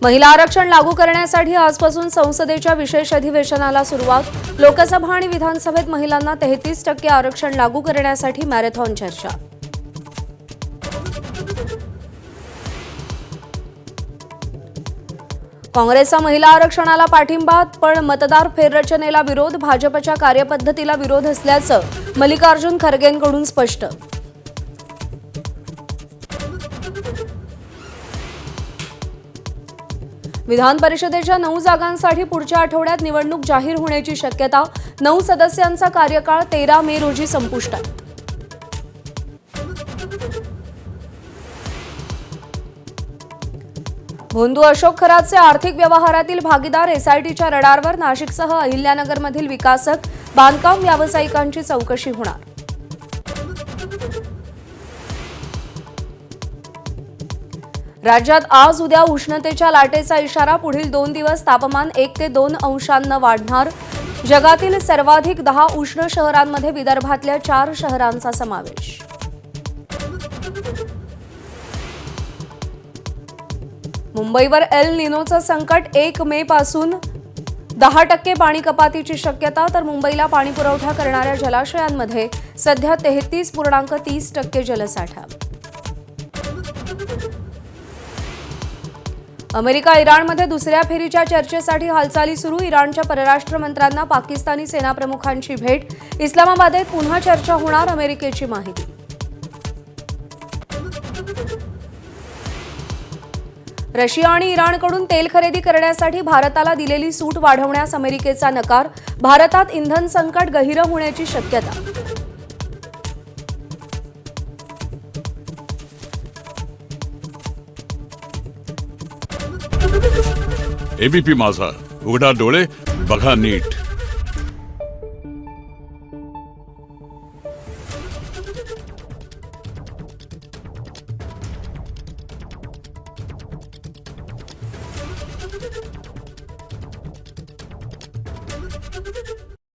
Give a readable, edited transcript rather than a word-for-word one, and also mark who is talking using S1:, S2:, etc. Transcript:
S1: महिला आरक्षण लागू करण्यासाठी आजपासून संसदेच्या विशेष अधिवेशनाला सुरुवात. लोकसभा आणि विधानसभेत महिलांना 33% आरक्षण लागू करण्यासाठी मॅरेथॉन चर्चा. काँग्रेसचा महिला आरक्षणाला पाठिंबा पण मतदार फेररचनेला विरोध. भाजपच्या कार्यपद्धतीला विरोध असल्याचं मल्लिकार्जुन खरगेंकडून स्पष्ट. विधान परिषदेच्या 9 जागांसाठी पुढच्या आठवड्यात निवडणूक जाहीर होण्याची शक्यता. 9 सदस्यांचा कार्यकाळ 13 मे रोजी संपुष्टात. भोंदू अशोक खरातचे आर्थिक व्यवहारातील भागीदार एसआयटीच्या रडारवर. नाशिकसह अहिल्यानगरमधील विकासक बांधकाम व्यावसायिकांची चौकशी होणार. राज्यात आज उद्या उष्णतेच्या लाटेचा इशारा. पुढील 2 दिवस तापमान 1 ते 2 अंशांनी वाढणार. जगातील सर्वाधिक 10 उष्ण शहरांमध्ये विदर्भातल्या 4 शहरांचा समावेश. मुंबईवर एल निनोचं संकट. 1 मे पासून 10% पाणी कपातीची शक्यता. तर मुंबईला पाणी पुरवठा करणाऱ्या जलाशयांमध्ये सध्या 33.30% जलसाठा. अमेरिका इराणमध्ये दुसऱ्या फेरीच्या चर्चेसाठी हालचाली सुरू. इराणच्या परराष्ट्र मंत्र्यांना पाकिस्तानी सेनाप्रमुखांची भेट. इस्लामाबादेत पुन्हा चर्चा होणार. अमेरिकेची माहिती. रशिया आणि इराणकडून तेल खरेदी करण्यासाठी भारताला दिलेली सूट वाढवण्यास अमेरिकेचा नकार. भारतात इंधन संकट गहिरं होण्याची शक्यता.
S2: एबीपी माझा, उघडा डोळे बघा नीट.